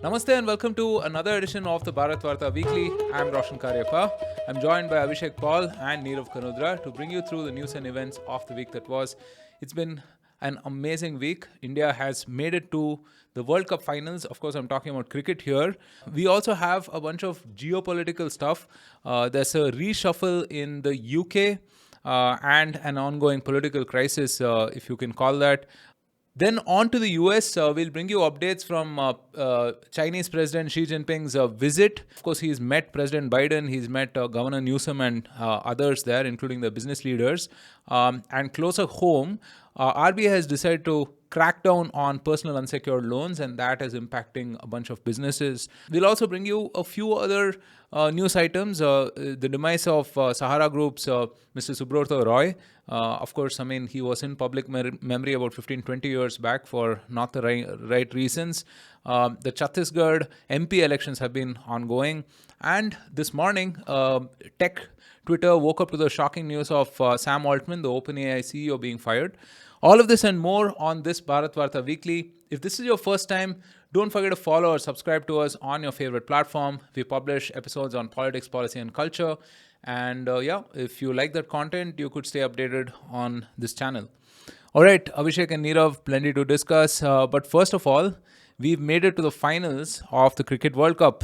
Namaste and welcome to another edition of the Bharatvaarta Weekly. I'm Roshan Cariappa. I'm joined by Abhishek Paul and Nirav Kanodra to bring you through the news and events of the week that was. It's been an amazing week. India has made it to the World Cup finals. Of course, I'm talking about cricket here. We also have a bunch of geopolitical stuff. There's a reshuffle in the UK and an ongoing political crisis, if you can call that. Then on to the US, we'll bring you updates from Chinese President Xi Jinping's visit. Of course, he's met President Biden, he's met Governor Newsom and others there, including the business leaders. And closer home, RBI has decided to crack down on personal unsecured loans, and that is impacting a bunch of businesses. We'll also bring you a few other news items. The demise of Sahara Group's Mr. Subrata Roy. Of course, I mean, he was in public memory about 15, 20 years back for not the right reasons. The Chhattisgarh MP elections have been ongoing. And this morning, tech Twitter woke up to the shocking news of Sam Altman, the OpenAI CEO, being fired. All of this and more on this Bharatvaarta Weekly. If this is your first time, don't forget to follow or subscribe to us on your favorite platform. We publish episodes on politics, policy, and culture. And if you like that content, you could stay updated on this channel. All right, Abhishek and Nirav, plenty to discuss. But first of all, we've made it to the finals of the Cricket World Cup.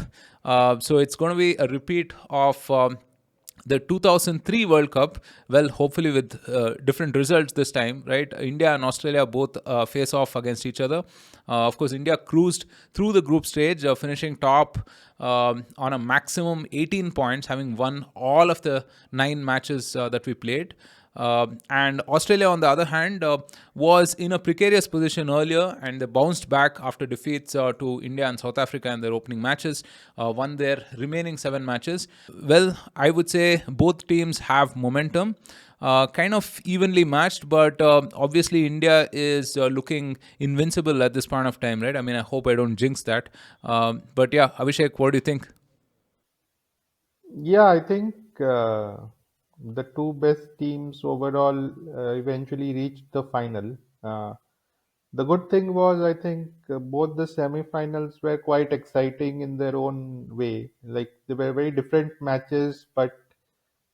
So it's going to be a repeat of the 2003 World Cup, well, hopefully with different results this time, right? India and Australia both face off against each other. Of course, India cruised through the group stage, finishing top on a maximum 18 points, having won all of the 9 matches that we played. And Australia, on the other hand, was in a precarious position earlier, and they bounced back after defeats to India and South Africa in their opening matches, won their remaining 7 matches. Well, I would say both teams have momentum. Kind of evenly matched, but obviously India is looking invincible at this point of time, right? I mean, I hope I don't jinx that. But yeah, Abhishek, what do you think? Yeah, I think the two best teams overall eventually reached the final. The good thing was, I think, both the semi-finals were quite exciting in their own way. Like they were very different matches, but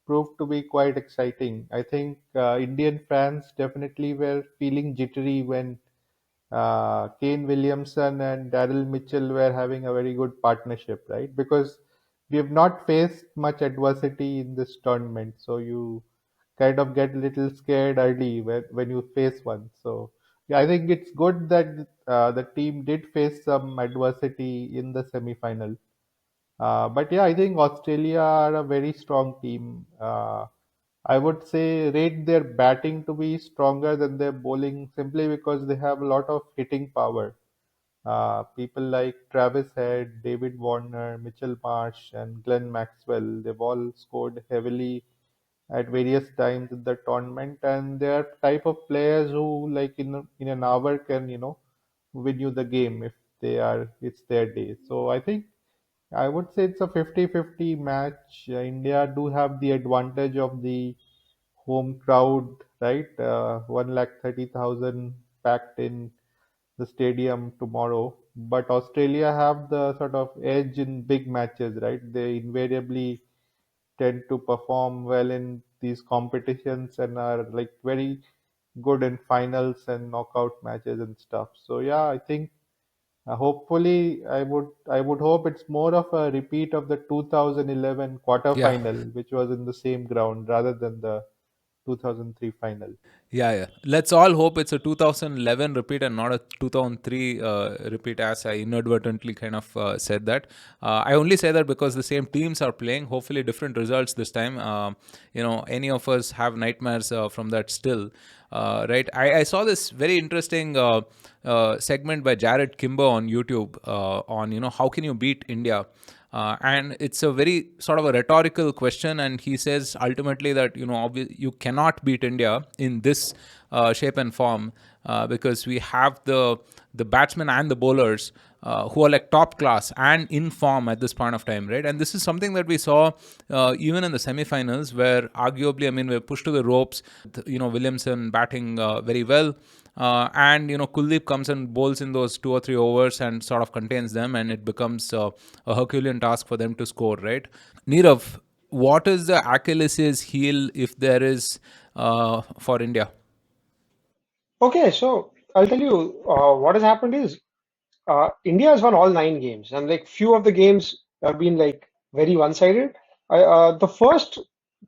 proved to be quite exciting. I think Indian fans definitely were feeling jittery when Kane Williamson and Daryl Mitchell were having a very good partnership, right? Because we have not faced much adversity in this tournament, so you kind of get a little scared early when you face one. So yeah, I think it's good that the team did face some adversity in the semi-final. But yeah, I think Australia are a very strong team. I would say rate their batting to be stronger than their bowling simply because they have a lot of hitting power. People like Travis Head, David Warner, Mitchell Marsh, and Glenn Maxwell, they've all scored heavily at various times in the tournament, and they are type of players who, like in an hour, can win you the game if it's their day. So I think I would say it's a 50-50 match. India do have the advantage of the home crowd, right? 130,000 packed in the stadium tomorrow. But Australia have the sort of edge in big matches, right? They invariably tend to perform well in these competitions and are like very good in finals and knockout matches and stuff. So yeah, I think hopefully I would hope it's more of a repeat of the 2011 Yeah. quarterfinal, which was in the same ground rather than the 2003 final. Yeah. Let's all hope it's a 2011 repeat and not a 2003 repeat, as I inadvertently kind of said that. I only say that because the same teams are playing, hopefully different results this time. Any of us have nightmares from that still. Right. I saw this very interesting segment by Jared Kimber on YouTube on, how can you beat India? And it's a very sort of a rhetorical question, and he says ultimately that you cannot beat India in this shape and form. because we have the batsmen and the bowlers who are like top class and in form at this point of time, right? And this is something that we saw even in the semi-finals, where arguably, I mean, we're pushed to the ropes. Williamson batting very well. And Kuldeep comes and bowls in those 2 or 3 overs and sort of contains them, and it becomes a Herculean task for them to score, right? Nirav, what is the Achilles' heel, if there is, for India? Okay, so I'll tell you what has happened is India has won all 9 games, and like few of the games have been like very one-sided. The first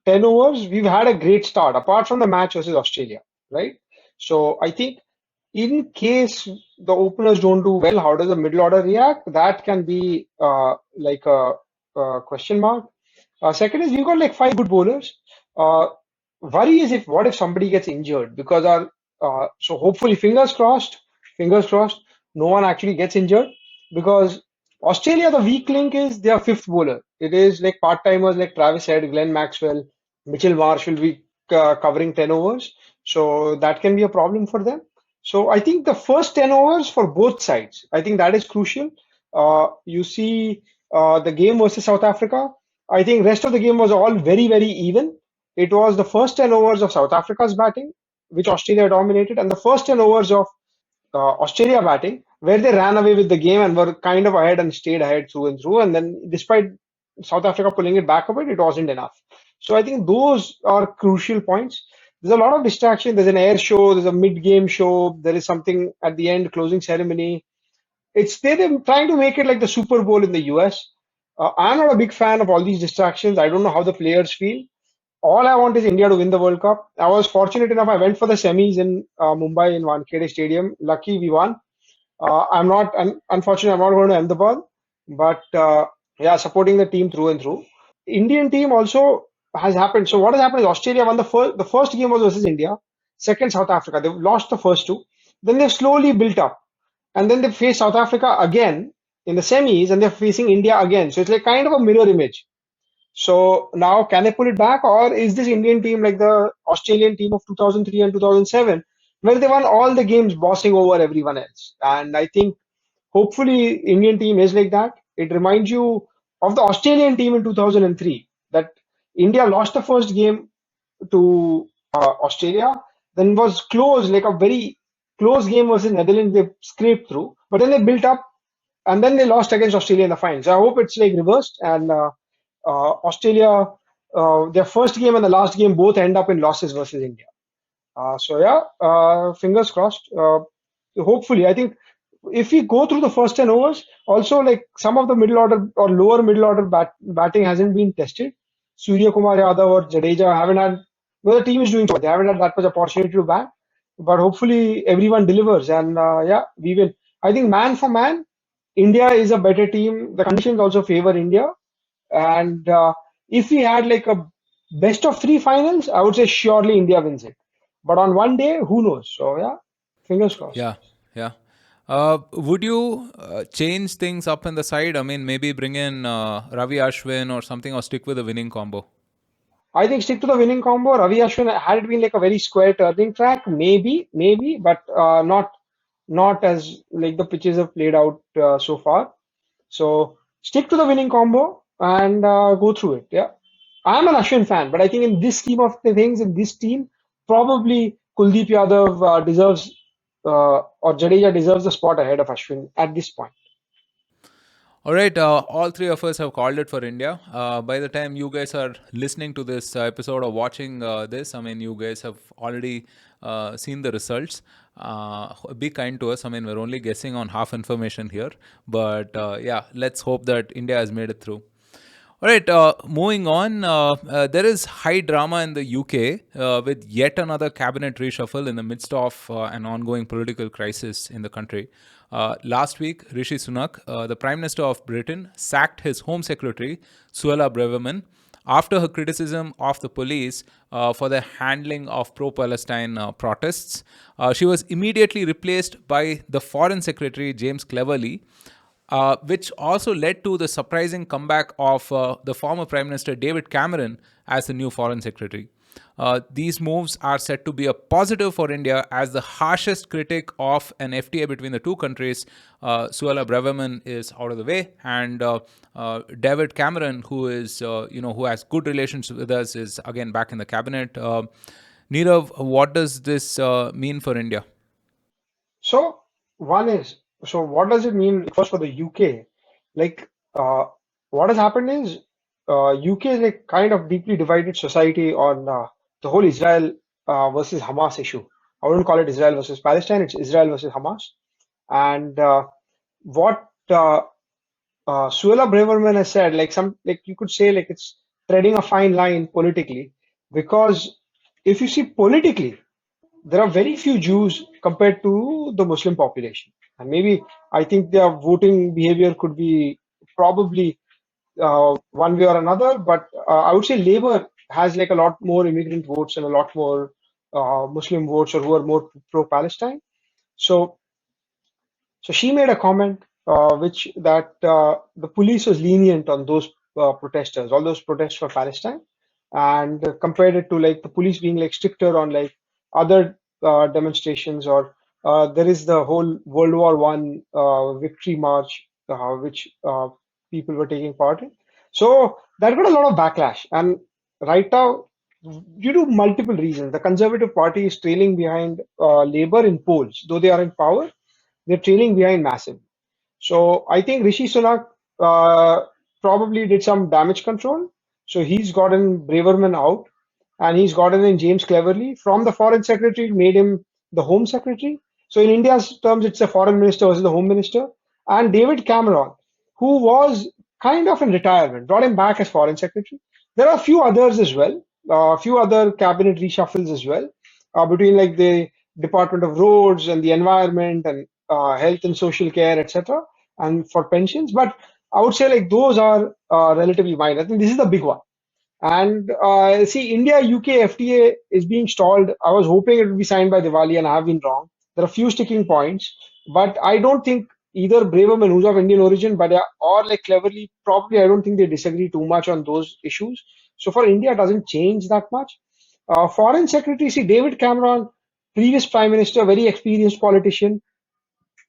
10 overs, we've had a great start, apart from the match versus Australia, right? So I think in case the openers don't do well, how does the middle order react? That can be like a question mark. Second is we've got like 5 good bowlers. Uh, Worry is if what if somebody gets injured, because our so hopefully fingers crossed, no one actually gets injured, because Australia, the weak link is their fifth bowler. It is like part timers like Travis Head, Glenn Maxwell, Mitchell Marsh will be covering 10 overs, so that can be a problem for them. So I think the first 10 overs for both sides, I think that is crucial. You see the game versus South Africa. I think rest of the game was all very even. It was the first 10 overs of South Africa's batting, which Australia dominated, and the first 10 overs of Australia batting, where they ran away with the game and were kind of ahead and stayed ahead through and through. And then, despite South Africa pulling it back a bit, it wasn't enough. So I think those are crucial points. There's a lot of distraction. There's an air show, there's a mid-game show, there is something at the end, closing ceremony. They're trying to make it like the Super Bowl in the US. I'm not a big fan of all these distractions. I don't know how the players feel. All I want is India to win the World Cup. I was fortunate enough. I went for the semis in Mumbai in Wankhede Stadium. Lucky we won. Unfortunately, I'm not going to Ahmedabad, but yeah, supporting the team through and through. Indian team also has happened. So what has happened is Australia won the first game was versus India, second South Africa. They've lost the first two. Then they've slowly built up, and then they face South Africa again in the semis, and they're facing India again. So it's like kind of a mirror image. So now, can they pull it back, or is this Indian team like the Australian team of 2003 and 2007, where they won all the games, bossing over everyone else? And I think hopefully Indian team is like that. It reminds you of the Australian team in 2003, that India lost the first game to Australia, then was close, like a very close game versus Netherlands. They scraped through, but then they built up, and then they lost against Australia in the finals. So I hope it's like reversed, and Australia, their first game and the last game both end up in losses versus India. So yeah, fingers crossed. Hopefully, I think if we go through the first 10 overs, also like some of the middle order or lower middle order batting hasn't been tested. Surya Kumar Yadav or Jadeja haven't had, well, the team is doing so. They haven't had that much opportunity to bat, but hopefully everyone delivers, and yeah, we will. I think man for man, India is a better team. The conditions also favor India, and if we had like a best of three finals, I would say surely India wins it. But on one day, who knows? So yeah, fingers crossed. Yeah, yeah. Would you change things up in the side? I mean, maybe bring in Ravi Ashwin or something, or stick with the winning combo? I think stick to the winning combo. Ravi Ashwin, had it been like a very square turning track, maybe, but not as like the pitches have played out so far. So stick to the winning combo and go through it. Yeah, I'm an Ashwin fan, but I think in this scheme of the things in this team, probably Kuldeep Yadav deserves or Jadeja deserves the spot ahead of Ashwin at this point. All right, all three of us have called it for India. By the time you guys are listening to this episode or watching this, I mean, you guys have already seen the results. Be kind to us. I mean, we're only guessing on half information here. But yeah, let's hope that India has made it through. All right, moving on. There is high drama in the UK with yet another cabinet reshuffle in the midst of an ongoing political crisis in the country. Last week, Rishi Sunak, the Prime Minister of Britain, sacked his Home Secretary, Suella Braverman, after her criticism of the police for their handling of pro-Palestine protests. She was immediately replaced by the Foreign Secretary, James Cleverly, which also led to the surprising comeback of the former Prime Minister David Cameron as the new Foreign Secretary. These moves are said to be a positive for India, as the harshest critic of an FTA between the two countries, Suella Braverman, is out of the way, and David Cameron, who is who has good relations with us, is again back in the cabinet. Nirav, what does this mean for India? So one is, so what does it mean first for the UK? Like, what has happened is, UK is like kind of deeply divided society on the whole Israel versus Hamas issue. I wouldn't call it Israel versus Palestine, it's Israel versus Hamas. And what Suella Braverman has said, like you could say, like it's treading a fine line politically, because if you see politically, there are very few Jews compared to the Muslim population, and maybe I think their voting behavior could be probably one way or another. But I would say Labour has like a lot more immigrant votes and a lot more Muslim votes, or who are more pro-Palestine. So so she made a comment which that the police was lenient on those protesters, all those protests for Palestine, and compared it to like the police being like stricter on like other demonstrations, or there is the whole World War One victory march which people were taking part in. So that got a lot of backlash, and right now, due to multiple reasons, the Conservative Party is trailing behind Labour in polls, though they are in power, they're trailing behind massively. So I think Rishi Sunak probably did some damage control. So he's gotten Braverman out, and he's gotten in James Cleverly from the foreign secretary, made him the home secretary. So in India's terms, it's the foreign minister versus the home minister. And David Cameron, who was kind of in retirement, brought him back as foreign secretary. There are a few others as well, a few other cabinet reshuffles as well, between like the Department of Roads and the Environment and health and social care, etc., and for pensions. But I would say like those are relatively minor. I think this is the big one. And see, India UK FTA is being stalled. I was hoping it would be signed by Diwali, and I have been wrong. There are a few sticking points, but I don't think either Braverman, who's of Indian origin, but or like Cleverly, probably I don't think they disagree too much on those issues. So for India, it doesn't change that much. Foreign Secretary, see, David Cameron, previous Prime Minister, very experienced politician,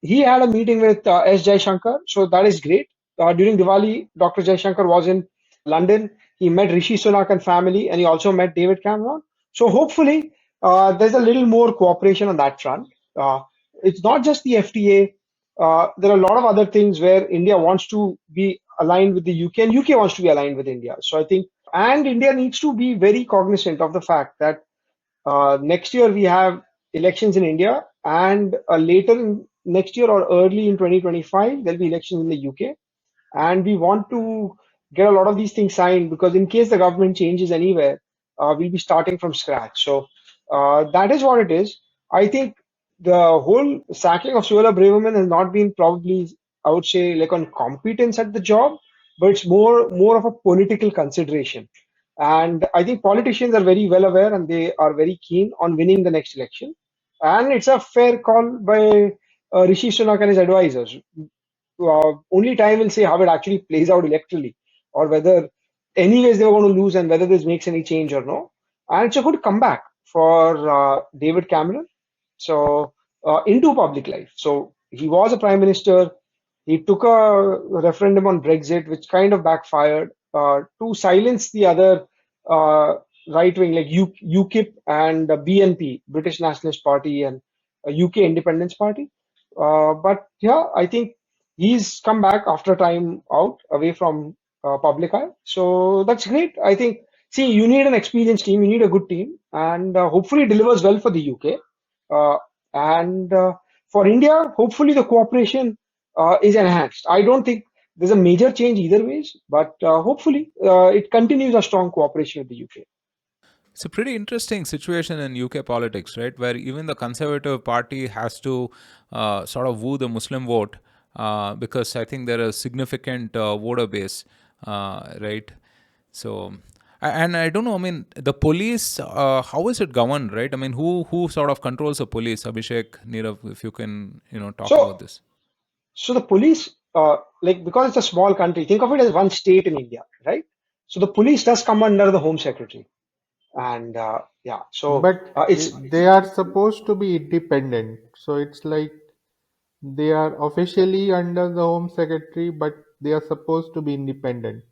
he had a meeting with S. Jaishankar, so that is great. During Diwali, Dr. Jaishankar was in London. He met Rishi Sunak and family, and he also met David Cameron. So hopefully, there's a little more cooperation on that front. It's not just the FTA. There are a lot of other things where India wants to be aligned with the UK, and UK wants to be aligned with India. So I think, and India needs to be very cognizant of the fact that next year we have elections in India, and later in next year or early in 2025 there'll be elections in the UK, and we want to get a lot of these things signed, because in case the government changes anywhere, we'll be starting from scratch. So that is what it is. I think the whole sacking of Suella Braverman has not been probably, I would say, like on competence at the job, but it's more of a political consideration. And I think politicians are very well aware, and they are very keen on winning the next election. And it's a fair call by Rishi Sunak and his advisors. Only time will say how it actually plays out electorally, or whether anyways they were going to lose, and whether this makes any change or no. And it's a good comeback for David Cameron. So into public life. So he was a prime minister. He took a referendum on Brexit, which kind of backfired, to silence the other right wing, like UKIP and BNP, British Nationalist Party, and UK Independence Party. But yeah, I think he's come back after time out away from public eye. So that's great. I think, see, you need an experienced team, you need a good team, and hopefully it delivers well for the UK. And for India, hopefully the cooperation is enhanced. I don't think there's a major change either ways, but hopefully it continues a strong cooperation with the UK. It's a pretty interesting situation in UK politics, right? Where even the Conservative Party has to sort of woo the Muslim vote, because I think there is a significant voter base, right? So, and I don't know. I mean, the police. How is it governed, right? I mean, who sort of controls the police? Abhishek, Nirav, if you can, talk about So, this. so the police, like because it's a small country, think of it as one state in India, right? So the police does come under the Home Secretary. And yeah, so But it's they are supposed to be independent. So it's like they are officially under the Home Secretary, but they are supposed to be independent.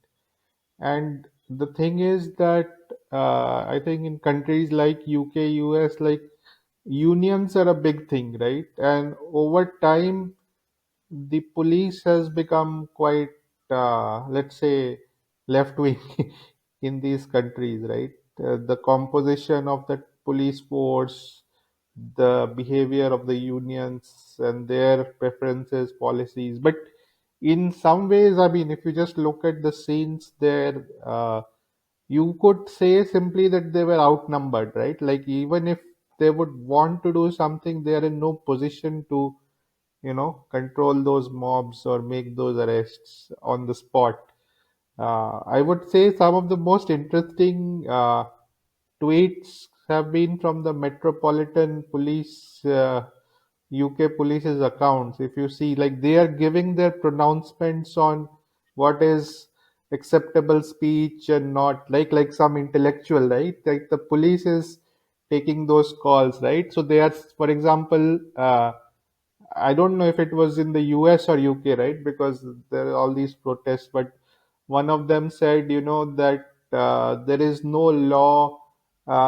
And the thing is that I think in countries like UK, US, like unions are a big thing, right? And over time, the police has become quite, let's say, left wing in these countries, right? The composition of the police force, the behavior of the unions, and their preferences, policies. But in some ways, I mean, if you just look at the scenes there, you could say simply that they were outnumbered, right? Like, even if they would want to do something, they are in no position to control those mobs or make those arrests on the spot. I would say some of the most interesting tweets have been from the Metropolitan Police, UK Police's accounts. If you see, like, they are giving their pronouncements on what is acceptable speech and not, like some intellectual, right? Like the police is taking those calls, right? So they are, for example, I don't know if it was in the US or UK, right? Because there are all these protests, but one of them said, that there is no law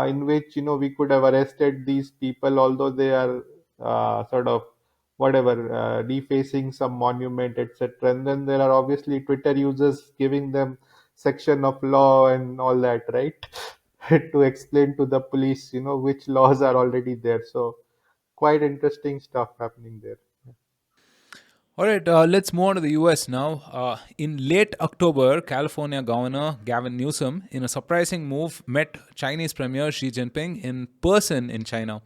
in which, we could have arrested these people, although they are sort of whatever, defacing some monument, etc. And then there are obviously Twitter users giving them section of law and all that, right? To explain to the police, which laws are already there. So quite interesting stuff happening there. All right, let's move on to the US now. In late October, California Governor Gavin Newsom, in a surprising move, met Chinese Premier Xi Jinping in person in China.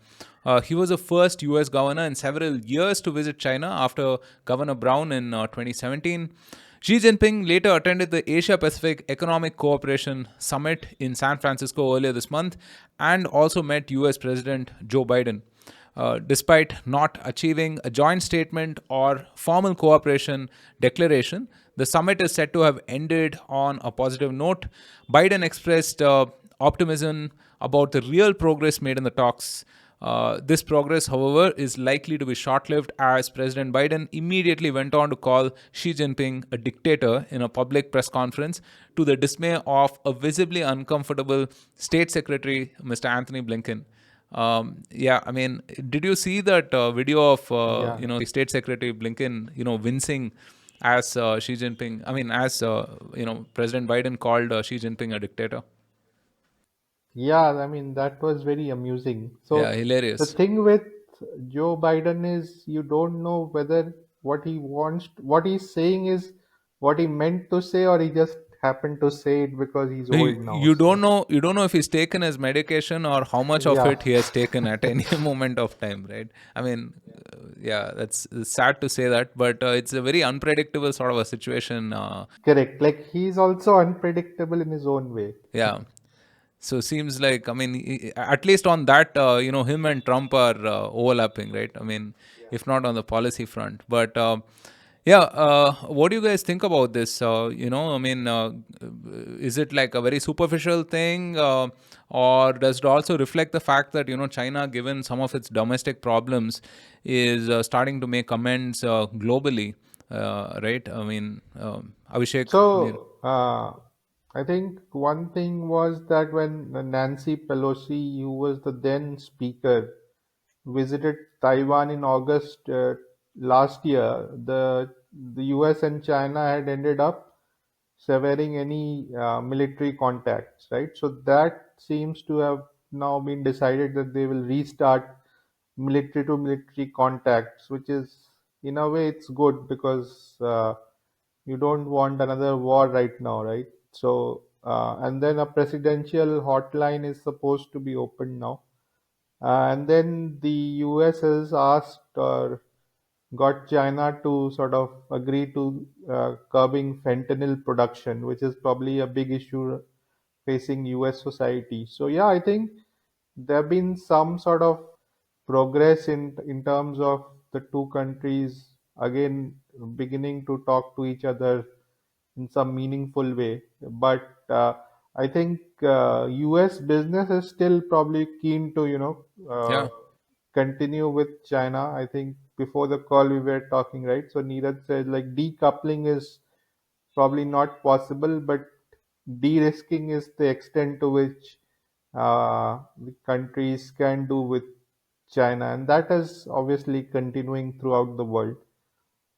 He was the first US governor in several years to visit China after Governor Brown in 2017. Xi Jinping later attended the Asia Pacific Economic Cooperation Summit in San Francisco earlier this month and also met US President Joe Biden. Despite not achieving a joint statement or formal cooperation declaration, the summit is said to have ended on a positive note. Biden expressed optimism about the real progress made in the talks. This progress, however, is likely to be short lived as President Biden immediately went on to call Xi Jinping a dictator in a public press conference to the dismay of a visibly uncomfortable State Secretary, Mr. Anthony Blinken. Yeah, I mean, did you see that video of Yeah. the State Secretary Blinken, wincing as Xi Jinping? I mean, as President Biden called Xi Jinping a dictator. Yeah, I mean, that was very amusing. Yeah, So the hilarious. thing with Joe Biden is you don't know whether what he's saying is what he meant to say, or he just happened to say it because he's You, old now. you don't So know you don't know if he's taken his medication or how much of yeah, it he has taken at any moment of time, right? I mean, yeah, that's it's sad to say that, but it's a very unpredictable sort of a situation. correct. Like he's also unpredictable in his own way. Yeah. So seems like, I mean, at least on that, him and Trump are overlapping, right? I mean, if not on the policy front, but yeah, what do you guys think about this? I mean, is it like a very superficial thing, or does it also reflect the fact that China, given some of its domestic problems, is starting to make amends globally, right? I mean, Abhishek, So I think one thing was that when Nancy Pelosi, who was the then speaker, visited Taiwan in August last year, the US and China had ended up severing any military contacts, right? So that seems to have now been decided that they will restart military to military contacts, which is, in a way, it's good because you don't want another war right now, right? So and then a presidential hotline is supposed to be opened now, and then the US has asked or got China to sort of agree to curbing fentanyl production, which is probably a big issue facing US society. So yeah, I think there have been some sort of progress in terms of the two countries again beginning to talk to each other in some meaningful way. But I think US business is still probably keen to, Yeah. continue with China. I think before the call we were talking, right? So Neeraj said like decoupling is probably not possible, but de-risking is the extent to which the countries can do with China, and that is obviously continuing throughout the world.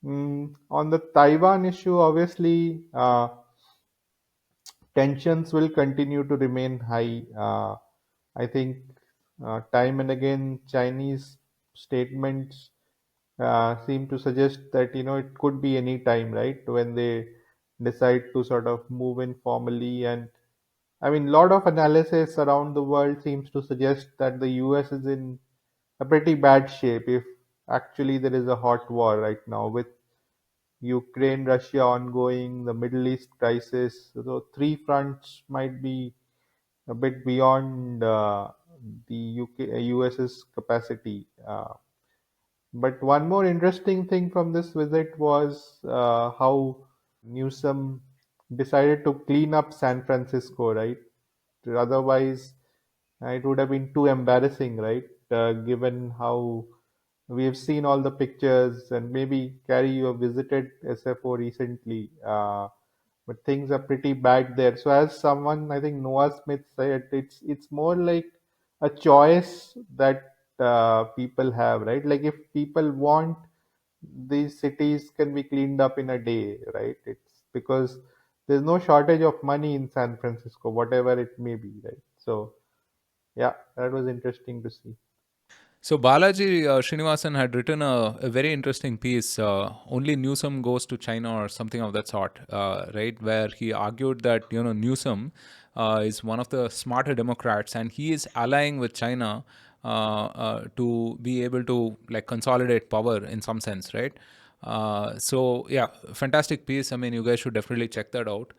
On the Taiwan issue, obviously, tensions will continue to remain high. I think time and again Chinese statements seem to suggest that it could be any time, right, when they decide to sort of move in formally. And I mean, a lot of analysis around the world seems to suggest that the US is in a pretty bad shape if actually there is a hot war right now with Ukraine, Russia ongoing, the Middle East crisis. So three fronts might be a bit beyond the US's capacity. But one more interesting thing from this visit was how Newsom decided to clean up San Francisco, right? Otherwise, it would have been too embarrassing, right? Given how we have seen all the pictures, and maybe Carrie, you have visited SFO recently, but things are pretty bad there. So, as someone, I think Noah Smith said, it's more like a choice that people have, right? Like if people want, these cities can be cleaned up in a day, right? It's because there's no shortage of money in San Francisco, whatever it may be, right? So, yeah, that was interesting to see. So Balaji Srinivasan had written a very interesting piece. Only Newsom goes to China or something of that sort, right? Where he argued that Newsom is one of the smarter Democrats, and he is allying with China to be able to like consolidate power in some sense, right? So yeah, fantastic piece. I mean, you guys should definitely check that out.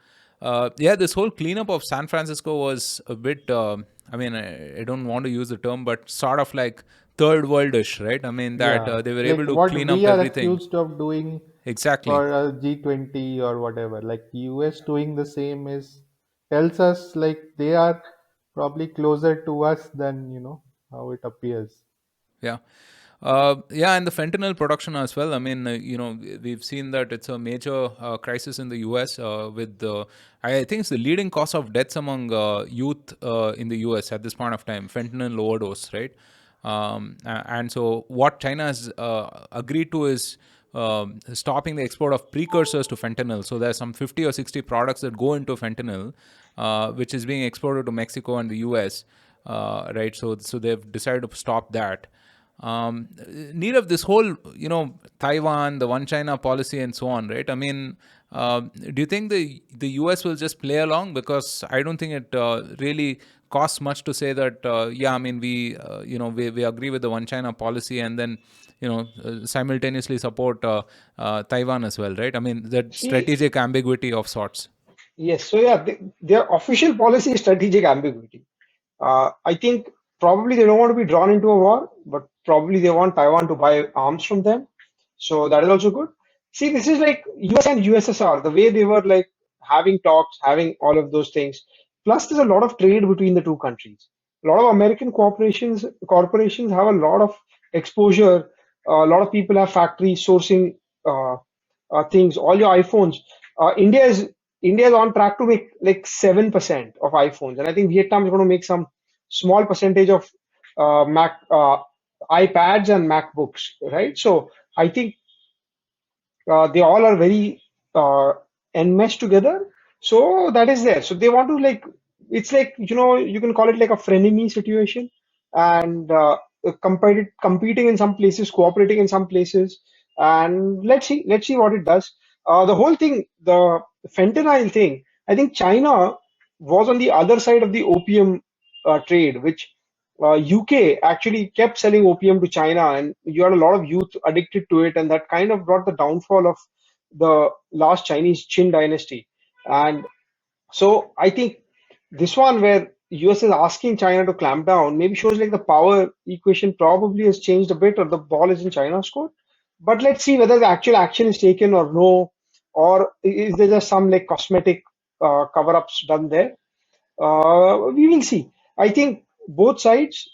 Yeah, this whole cleanup of San Francisco was a bit. I mean, I don't want to use the term, but sort of like third worldish, right? I mean that Yeah, they were like able to what clean we up are everything. accused of doing Exactly. for a G20 or whatever. Like US doing the same is tells us like they are probably closer to us than how it appears. Yeah. Yeah, and the fentanyl production as well. I mean, we've seen that it's a major crisis in the US with I think it's the leading cause of deaths among youth in the US at this point of time, fentanyl overdose, right? And so what China has agreed to is stopping the export of precursors to fentanyl. So there's some 50 or 60 products that go into fentanyl, which is being exported to Mexico and the US, right? So they've decided to stop that. Need of this whole, Taiwan, the one China policy, and so on, right? I mean, do you think the US will just play along? Because I don't think it really costs much to say that, yeah, I mean, we agree with the one China policy, and then simultaneously support Taiwan as well, right? I mean, that See, strategic ambiguity of sorts. yes, so yeah, their official policy is strategic ambiguity. I think probably they don't want to be drawn into a war, but probably they want Taiwan to buy arms from them. So that is also good. See, this is like US and USSR, the way they were like having talks, having all of those things. Plus, there's a lot of trade between the two countries. A lot of American corporations have a lot of exposure. A lot of people have factories sourcing uh, things. All your iPhones. India is on track to make like 7% of iPhones, and I think Vietnam is going to make some small percentage of Mac iPads and MacBooks, right? So I think they all are very enmeshed together. So that is there. So they want to like it's like you can call it like a frenemy situation, and competing in some places, cooperating in some places, and let's see what it does. The whole thing, the fentanyl thing. I think China was on the other side of the opium trade, which UK actually kept selling opium to China, and you had a lot of youth addicted to it, and that kind of brought the downfall of the last Chinese Qin dynasty. And so I think this one where US is asking China to clamp down maybe shows like the power equation probably has changed a bit, or the ball is in China's court. But let's see whether the actual action is taken or no, or is there just some like cosmetic cover-ups done there. We will see. I think both sides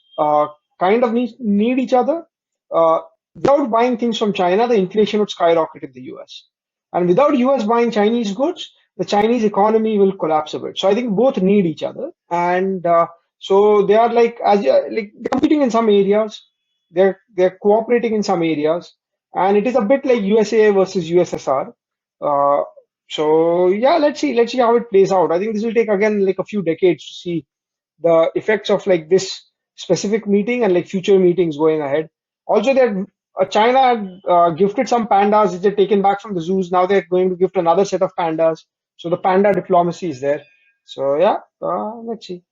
kind of need each other. Uh, Without buying things from China, the inflation would skyrocket in the US. And without US buying Chinese goods, the Chinese economy will collapse a bit. So I think both need each other. And so they are like like competing in some areas. They're cooperating in some areas. And it is a bit like USA versus USSR. Uh, so yeah, let's see how it plays out. I think this will take again like a few decades to see the effects of like this specific meeting and like future meetings going ahead. Also, that China had gifted some pandas which they're taken back from the zoos. Now they're going to gift another set of pandas. So the panda diplomacy is there. So yeah, let's see.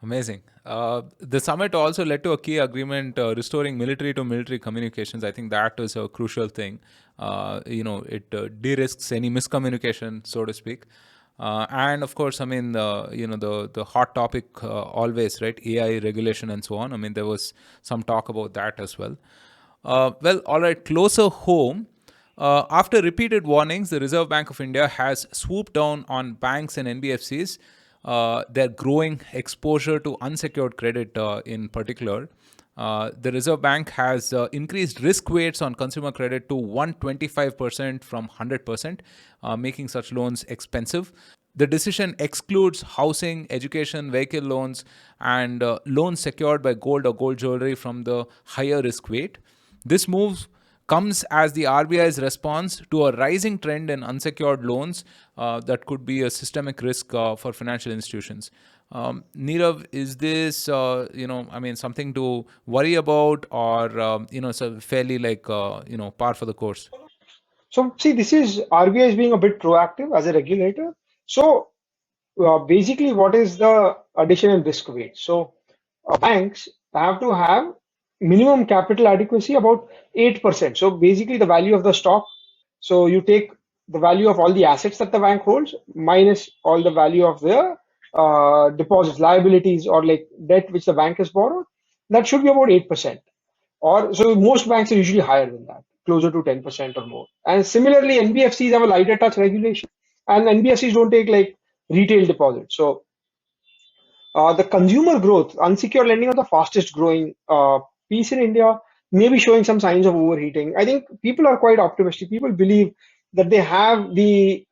Amazing. The summit also led to a key agreement restoring military to military communications. I think that is a crucial thing. It de-risks any miscommunication, so to speak. And of course, I mean, the hot topic always, right? AI regulation and so on. I mean, there was some talk about that as well. Well, all right, closer home. After repeated warnings, the Reserve Bank of India has swooped down on banks and NBFCs, their growing exposure to unsecured credit in particular. The Reserve Bank has increased risk weights on consumer credit to 125% from 100%, making such loans expensive. The decision excludes housing, education, vehicle loans, and loans secured by gold or gold jewelry from the higher risk weight. This move comes as the RBI's response to a rising trend in unsecured loans that could be a systemic risk for financial institutions. Nirav, is this, something to worry about, or, so fairly like, par for the course? So see, this is RBI is being a bit proactive as a regulator. So basically, what is the addition and risk weight? So banks have to have minimum capital adequacy about 8%. So basically, the value of the stock. So you take the value of all the assets that the bank holds minus all the value of the deposits, liabilities, or like debt which the bank has borrowed. That should be about 8%. Or so most banks are usually higher than that, closer to 10% or more. And similarly, NBFCs have a lighter touch regulation, and NBFCs don't take like retail deposits. So the consumer growth, unsecured lending are the fastest growing piece in India, maybe showing some signs of overheating. I think people are quite optimistic. People believe that they have the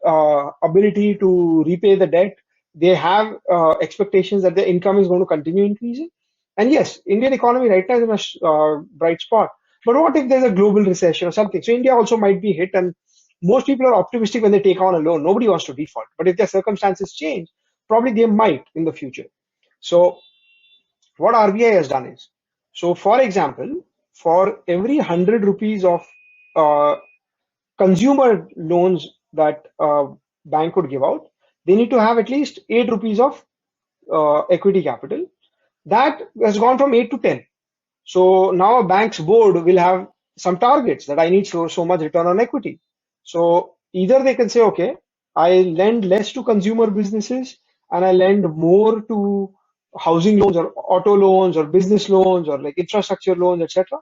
ability to repay the debt. They have expectations that their income is going to continue increasing. And yes, Indian economy right now is in a bright spot. But what if there's a global recession or something? So India also might be hit, and most people are optimistic when they take on a loan. Nobody wants to default. But if their circumstances change, probably they might in the future. So what RBI has done is, so for example, for every 100 rupees of uh, consumer loans that bank would give out, they need to have at least 8 rupees of equity capital. That has gone from 8 to 10. So now a bank's board will have some targets that I need so much return on equity. So either they can say, okay, I lend less to consumer businesses and I lend more to housing loans or auto loans or business loans or like infrastructure loans, etc.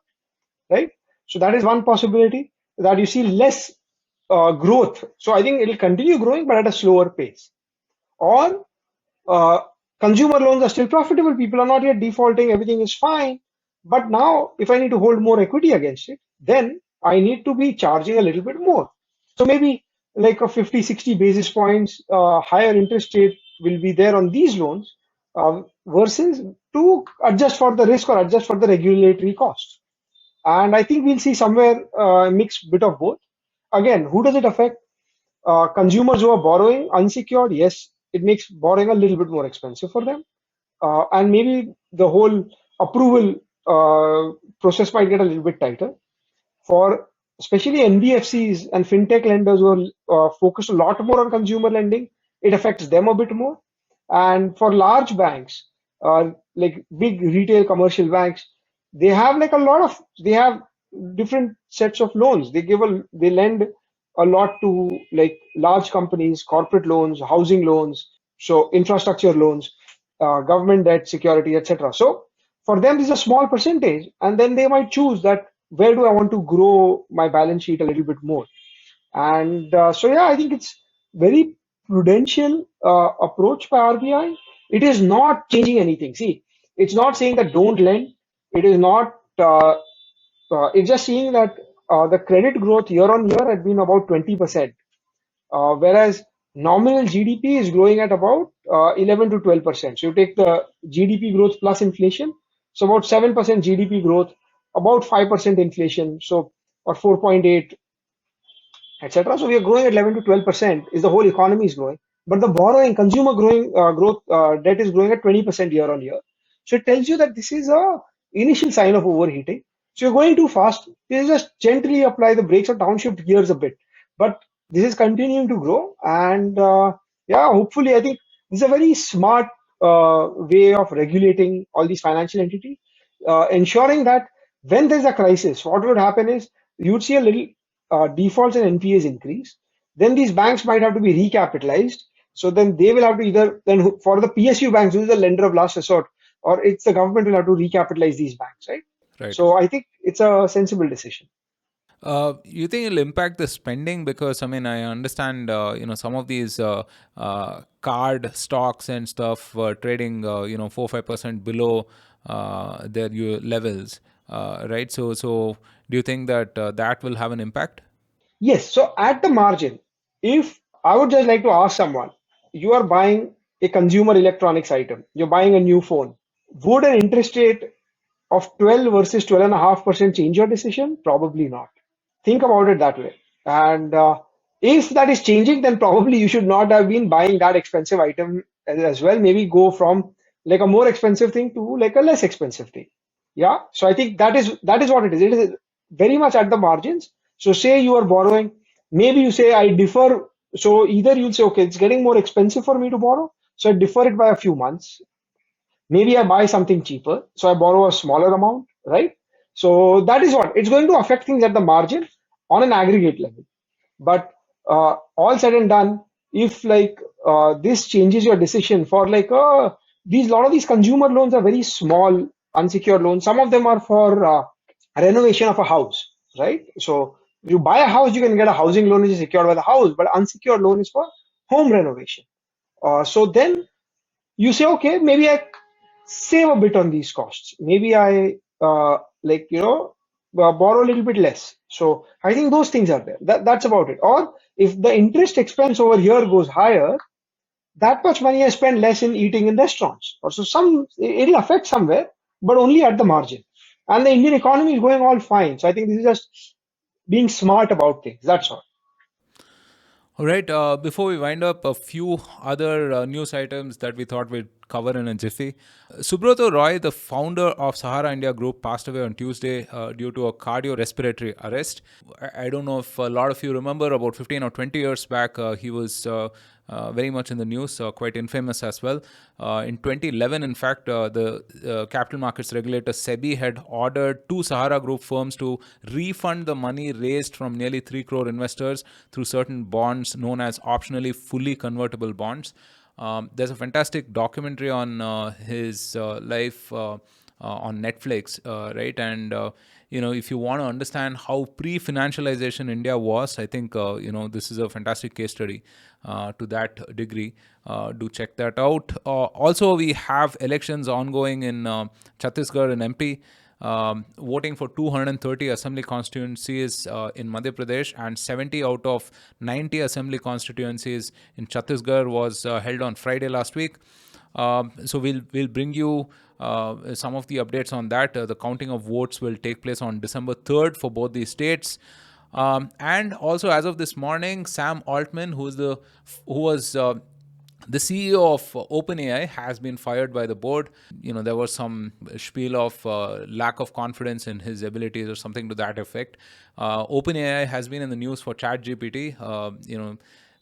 Right? So that is one possibility that you see less growth. So I think it will continue growing, but at a slower pace. Or uh, consumer loans are still profitable. People are not yet defaulting. Everything is fine. But now, if I need to hold more equity against it, then I need to be charging a little bit more. So maybe like a 50, 60 basis points higher interest rate will be there on these loans versus to adjust for the risk or adjust for the regulatory cost. And I think we'll see somewhere a mixed bit of both. Again, who does it affect? Consumers who are borrowing unsecured, yes, it makes borrowing a little bit more expensive for them. And maybe the whole approval process might get a little bit tighter. For especially NBFCs and fintech lenders who are focused a lot more on consumer lending, it affects them a bit more. And for large banks, like big retail commercial banks, they have different sets of loans. They lend a lot to like large companies, corporate loans, housing loans, so infrastructure loans, government debt, security, etc. So for them, this is a small percentage, and then they might choose that where do I want to grow my balance sheet a little bit more. And so yeah, I think it's very prudential approach by RBI. It is not changing anything. See, it's not saying that don't lend. It is not. It's just saying that the credit growth year on year had been about 20%, whereas nominal GDP is growing at about 11 to 12%. So you take the GDP growth plus inflation, so about 7% GDP growth, about 5% inflation, so or 4.8, etc. So we are growing at 11 to 12%. Is the whole economy is growing, but the borrowing, consumer growing growth debt is growing at 20% year on year. So it tells you that this is a initial sign of overheating. So you're going too fast. You just gently apply the brakes or downshift gears a bit. But this is continuing to grow, and yeah, hopefully, I think this is a very smart way of regulating all these financial entities, ensuring that when there's a crisis, what would happen is you'd see a little defaults and NPAs increase, then these banks might have to be recapitalized. So then they will have to either then for the PSU banks, who is the lender of last resort, or it's the government will have to recapitalize these banks, right? Right. So I think it's a sensible decision. You think it'll impact the spending? Because I mean, I understand some of these card stocks and stuff were trading 4-5% below their levels, right? So do you think that that will have an impact? Yes. So at the margin, if I would just like to ask someone, you are buying a consumer electronics item, you're buying a new phone. Would an interest rate of 12 versus 12.5% change your decision? Probably not. Think about it that way. And if that is changing, then probably you should not have been buying that expensive item as well. Maybe go from like a more expensive thing to like a less expensive thing. Yeah. So I think that is what it is. It is very much at the margins. So say you are borrowing, maybe you say I defer. So either you'll say, okay, it's getting more expensive for me to borrow, so I defer it by a few months. Maybe I buy something cheaper, so I borrow a smaller amount, right? So that is what it's going to affect things at the margin on an aggregate level. But all said and done, if like this changes your decision for like these lot of these consumer loans are very small unsecured loans. Some of them are for renovation of a house, right? So you buy a house, you can get a housing loan which is secured by the house, but unsecured loan is for home renovation. So then you say, okay, maybe I save a bit on these costs. Maybe I borrow a little bit less. So I think those things are there. That's about it. Or if the interest expense over here goes higher, that much money I spend less in eating in restaurants. Or so it'll affect somewhere, but only at the margin. And the Indian economy is going all fine. So I think this is just being smart about things. That's all. All right. Before we wind up, a few other news items that we thought we'd cover in a jiffy. Subrata Roy, the founder of Sahara India Group, passed away on Tuesday due to a cardiorespiratory arrest. I don't know if a lot of you remember, about 15 or 20 years back, he was very much in the news, quite infamous as well. In 2011, in fact, the capital markets regulator SEBI had ordered two Sahara Group firms to refund the money raised from nearly 3 crore investors through certain bonds known as optionally fully convertible bonds. There's a fantastic documentary on his life on Netflix, right? And if you want to understand how pre-financialization India was, I think this is a fantastic case study to that degree. Do check that out. Also, we have elections ongoing in Chhattisgarh and MP. Voting for 230 assembly constituencies in Madhya Pradesh and 70 out of 90 assembly constituencies in Chhattisgarh was held on Friday last week. So we'll bring you some of the updates on that. The counting of votes will take place on December 3rd for both these states. And also, as of this morning, Sam Altman, who was the CEO of OpenAI, has been fired by the board. There was some spiel of lack of confidence in his abilities or something to that effect. OpenAI has been in the news for ChatGPT.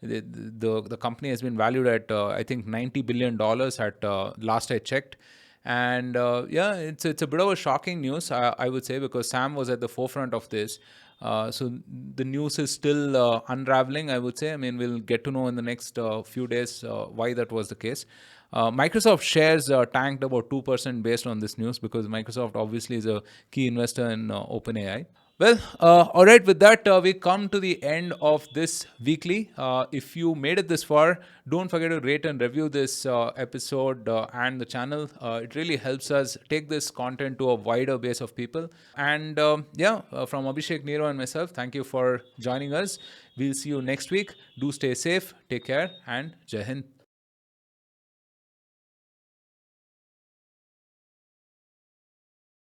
The company has been valued at I think $90 billion at last I checked. And it's a bit of a shocking news, I would say, because Sam was at the forefront of this. So the news is still unraveling, I would say. I mean, we'll get to know in the next few days why that was the case. Microsoft shares tanked about 2% based on this news, because Microsoft obviously is a key investor in OpenAI. Well, all right, with that, we come to the end of this weekly. If you made it this far, don't forget to rate and review this episode and the channel. It really helps us take this content to a wider base of people. And from Abhishek, Nirav, and myself, thank you for joining us. We'll see you next week. Do stay safe, take care, and Jai Hind.